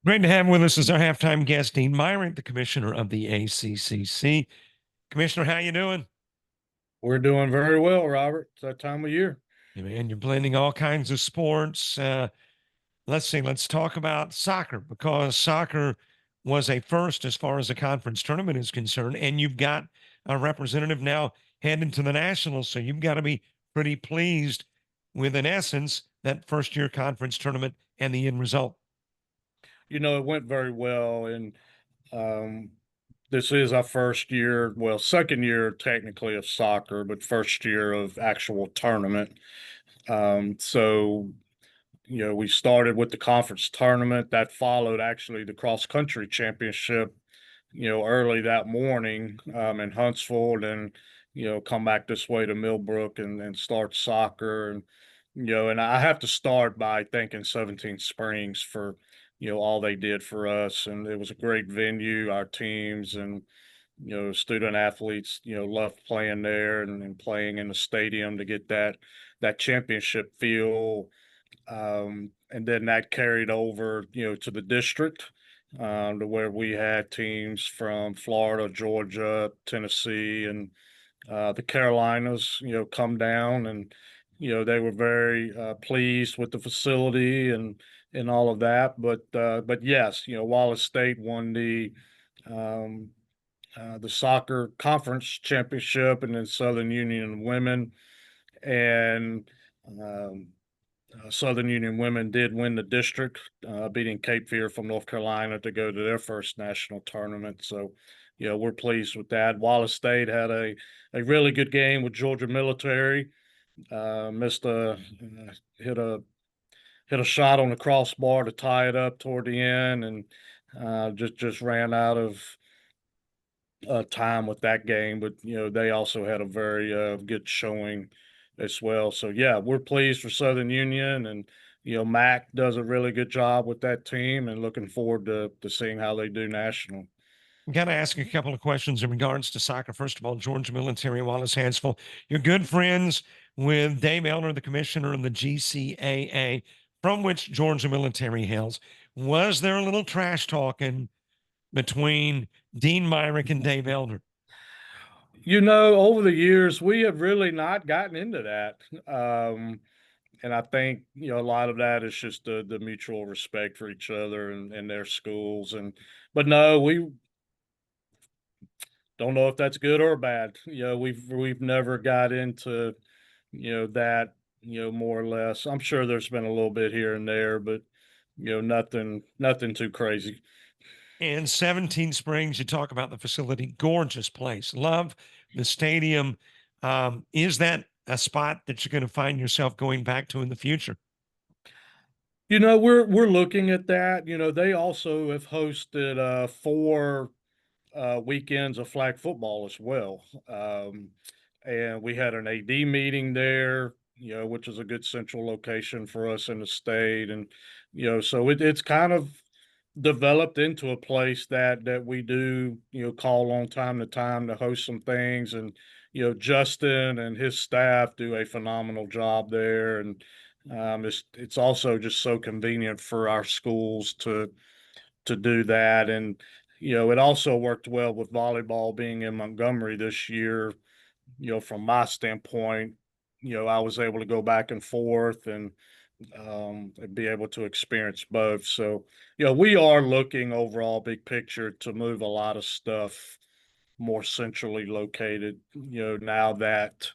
Great to have with us as our halftime guest, Dean Myrick, the commissioner of the ACCC. Commissioner, how you doing? We're doing very well, Robert. It's that time of year. Yeah, man, you're blending all kinds of sports. Let's see, let's talk about soccer because soccer was a first as far as the conference tournament is concerned, and you've got a representative now heading to the nationals, so you've got to be pretty pleased with, in essence, that first year conference tournament and the end result. It went very well, and um, this is our first year, well, second year technically of soccer, but first year of actual tournament. So we started with the conference tournament that followed actually the cross country championship, early that morning in Huntsville, and come back this way to Millbrook and start soccer. And I have to start by thanking 17 Springs for, all they did for us. And it was a great venue, our teams and, student athletes, loved playing there and playing in the stadium to get that championship feel. And then that carried over, to the district, to where we had teams from Florida, Georgia, Tennessee, and the Carolinas, come down, and they were very pleased with the facility and all of that. But yes, Wallace State won the soccer conference championship, and then Southern Union women, and um, Southern Union women did win the district, beating Cape Fear from North Carolina to go to their first national tournament. So, we're pleased with that. Wallace State had a really good game with Georgia Military. Missed a hit a hit a shot on the crossbar to tie it up toward the end, and just ran out of time with that game. But they also had a very good showing as well. So yeah, we're pleased for Southern Union, and Mac does a really good job with that team, and looking forward to seeing how they do national. Got to ask you a couple of questions in regards to soccer. First of all, Georgia Military, Wallace Hansville. You're good friends with Dave Elner, the commissioner of the GCAA, from which Georgia Military hails. Was there a little trash talking between Dean Myrick and Dave Elner? Over the years, we have really not gotten into that. And I think, a lot of that is just the mutual respect for each other and their schools. But no, we don't know if that's good or bad. We've never got into, that, more or less. I'm sure there's been a little bit here and there, but nothing too crazy. In 17 Springs, you talk about the facility, gorgeous place. Love the stadium. Is that a spot that you're going to find yourself going back to in the future? We're looking at that. They also have hosted four weekends of flag football as well. And we had an AD meeting there, which is a good central location for us in the state. And, so it's kind of developed into a place that we do, call on time to time to host some things. And, Justin and his staff do a phenomenal job there. And it's also just so convenient for our schools to do that. And, it also worked well with volleyball being in Montgomery this year. From my standpoint, I was able to go back and forth and be able to experience both. So, we are looking overall big picture to move a lot of stuff more centrally located, now that,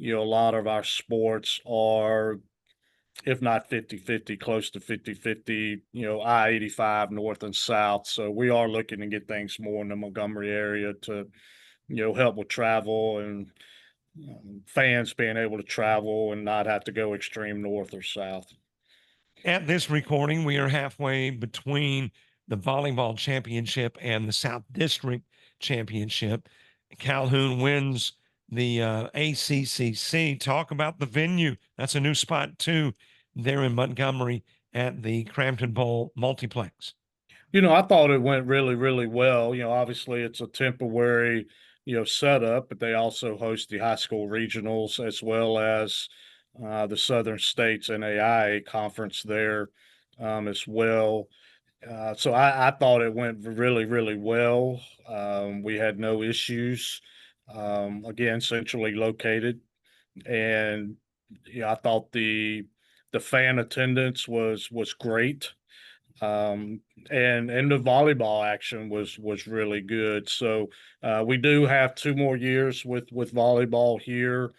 a lot of our sports are, if not 50-50, close to 50-50, I-85 north and south. So we are looking to get things more in the Montgomery area to, help with travel and fans being able to travel and not have to go extreme north or south. At this recording, we are halfway between the volleyball championship and the South District championship. Calhoun wins the ACCC. Talk about the venue. That's a new spot, too, there in Montgomery at the Crampton Bowl multiplex. I thought it went really, really well. Obviously it's a temporary, setup, but they also host the high school regionals as well as the Southern States NAIA conference there as well. So I thought it went really, really well. We had no issues. Again, centrally located, and yeah, I thought the fan attendance was great. Um, and the volleyball action was really good. So we do have 2 more years with volleyball here.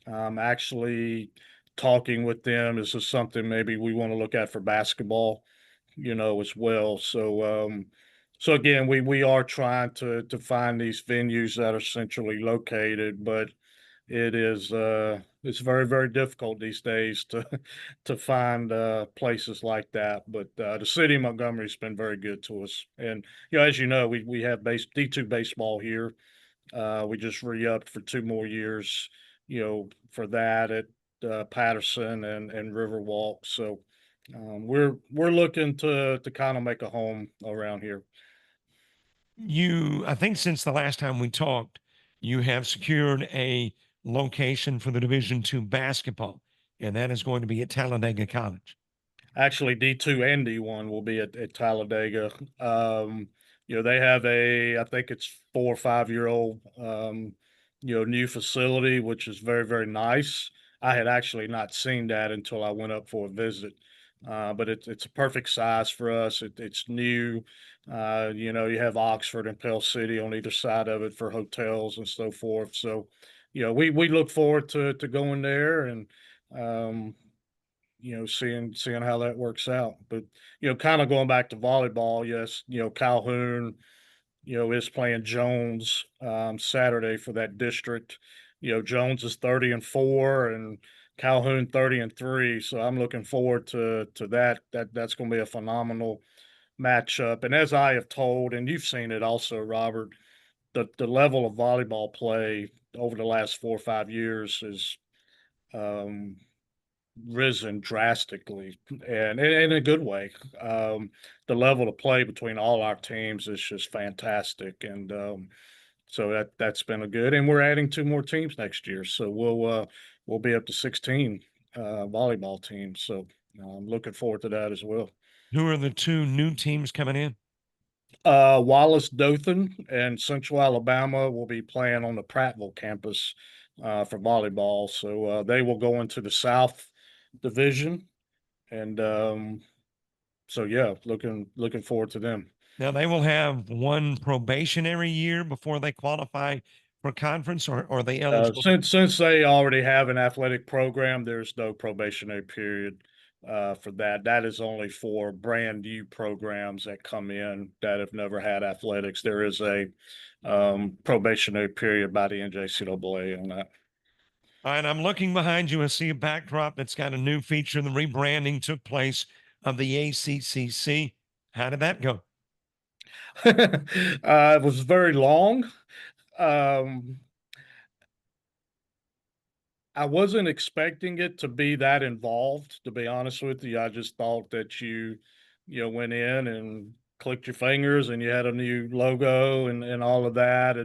Actually talking with them. Is this something maybe we want to look at for basketball? As well. So again, we are trying to find these venues that are centrally located, but it's very, very difficult these days to to find places like that. But the city of Montgomery's been very good to us. And as you know, we have D2 baseball here. We just re-upped for 2 more years, for that at Patterson and Riverwalk. So we're looking to kind of make a home around here. I think since the last time we talked, you have secured a location for the Division II basketball, and that is going to be at Talladega College. Actually, D2 and D1 will be at Talladega. They have I think it's 4 or 5 year old, new facility, which is very, very nice. I had actually not seen that until I went up for a visit. But it's a perfect size for us. It's new. You have Oxford and Pell City on either side of it for hotels and so forth. So, we look forward to going there and um, seeing how that works out. But kind of going back to volleyball, yes, Calhoun, is playing Jones Saturday for that district. Jones is 30-4 and Calhoun 30-3. So I'm looking forward to that. That's going to be a phenomenal matchup. And as I have told, and you've seen it also, Robert, the level of volleyball play over the last 4 or 5 years is um, risen drastically and in a good way. The level of play between all our teams is just fantastic. And so that's been a good, and we're adding 2 more teams next year. So we'll be up to 16 volleyball teams. So I'm looking forward to that as well. Who are the two new teams coming in? Wallace Dothan and Central Alabama will be playing on the Prattville campus for volleyball. So they will go into the South Division, and so yeah, looking forward to them. Now, they will have one probationary year before they qualify for conference, or are they eligible to? Since they already have an athletic program, there's no probationary period for that. That is only for brand new programs that come in that have never had athletics. There is a probationary period by the NJCAA on that. All right, I'm looking behind you. I see a backdrop that's got a new feature. The rebranding took place of the ACCC. How did that go? It was very long. Um, I wasn't expecting it to be that involved, to be honest with you. I just thought that went in and clicked your fingers and you had a new logo and all of that.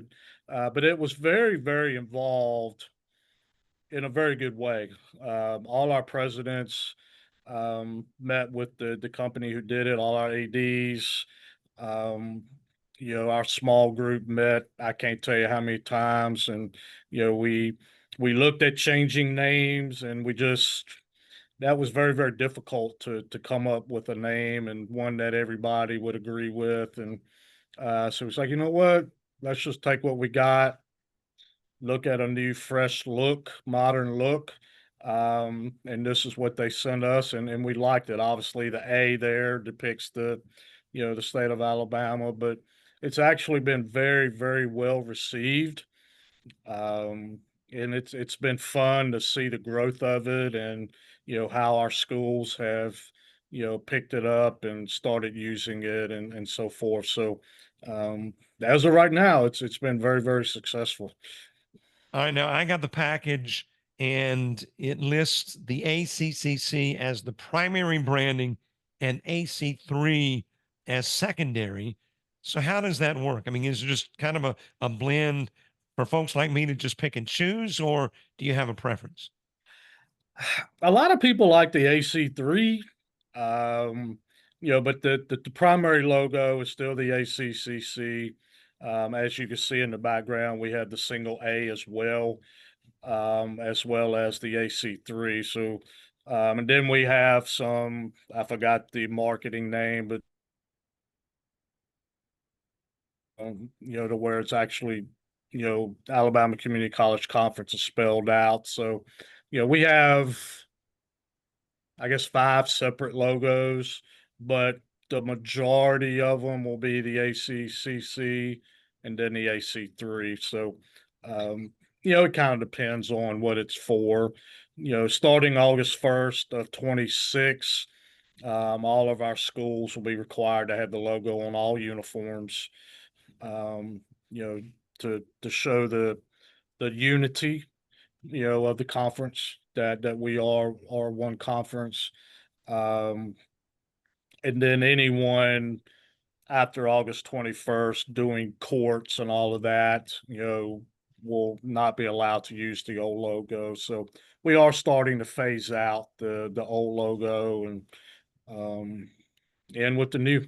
But it was very, very involved in a very good way. All our presidents met with the company who did it, all our ADs. Um, our small group met, I can't tell you how many times, and we looked at changing names, and we just that was very, very difficult to come up with a name and one that everybody would agree with. And so it's like, you know what? Let's just take what we got, look at a new fresh look, modern look. And this is what they sent us, and we liked it. Obviously, the A there depicts the state of Alabama, but it's actually been very, very well received. Um, and it's been fun to see the growth of it, and how our schools have picked it up and started using it, and so forth. So as of right now, it's been very, very successful. All right, now I got the package and it lists the ACCC as the primary branding and AC3 as secondary. So, how does that work? I mean, is it just kind of a blend for folks like me to just pick and choose, or do you have a preference? A lot of people like the AC3. Um, but the primary logo is still the ACCC. As you can see in the background, we have the single A as well as the AC3. So, and then we have some, I forgot the marketing name, but to where it's actually, Alabama Community College Conference is spelled out. So, we have, I guess, five separate logos, but the majority of them will be the ACCC and then the AC3. So, um, it kind of depends on what it's for. Starting August 1st of 26, all of our schools will be required to have the logo on all uniforms, um, you know, to show the unity, of the conference that we are one conference. Um, and then anyone after August 21st doing courts and all of that, will not be allowed to use the old logo. So we are starting to phase out the old logo um and with the new.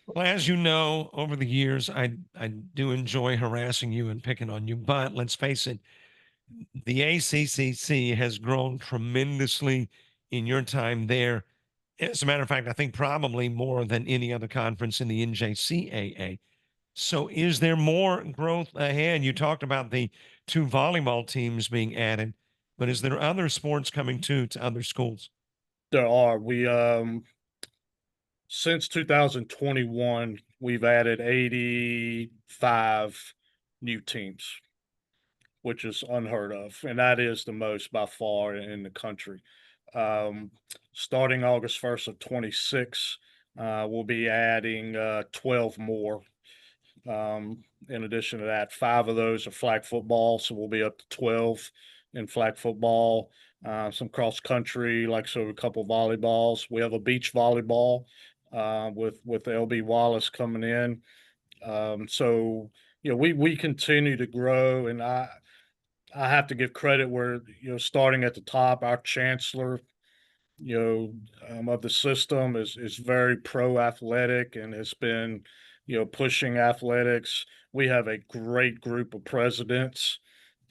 Well, as you know, over the years, I do enjoy harassing you and picking on you, but let's face it, the ACCC has grown tremendously in your time there. As a matter of fact, I think probably more than any other conference in the NJCAA. So, is there more growth ahead? You talked about the two volleyball teams being added, but is there other sports coming to other schools? There are we Since 2021, we've added 85 new teams, which is unheard of, and that is the most by far in the country. Um, Starting August 1st of 26, we'll be adding 12 more. In addition to that, five of those are flag football, so we'll be up to 12 in flag football. Some cross country, like so a couple volleyballs. We have a beach volleyball with LB Wallace coming in. So we continue to grow, and I have to give credit where starting at the top, our chancellor of the system is very pro athletic and has been pushing athletics. We have a great group of presidents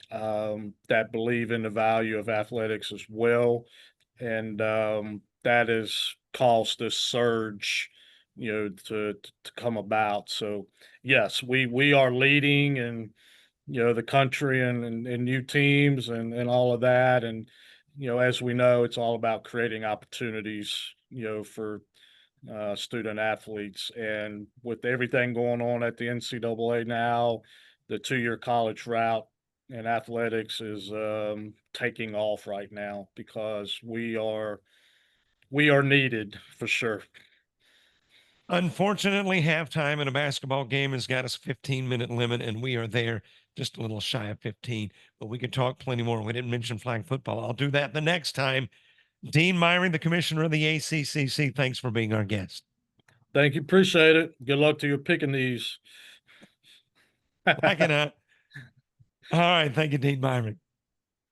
that believe in the value of athletics as well, and that has caused this surge to come about. So yes, we are leading and the country and new teams and all of that. And, as we know, it's all about creating opportunities, for student athletes. And with everything going on at the NCAA now, the 2-year college route in athletics is taking off right now because we are needed for sure. Unfortunately, halftime in a basketball game has got us a 15-minute limit, and we are there just a little shy of 15. But we could talk plenty more. We didn't mention flag football. I'll do that the next time. Dean Myrick, the commissioner of the ACCC, thanks for being our guest. Thank you. Appreciate it. Good luck to your picking these. I cannot. All right. Thank you, Dean Myrick.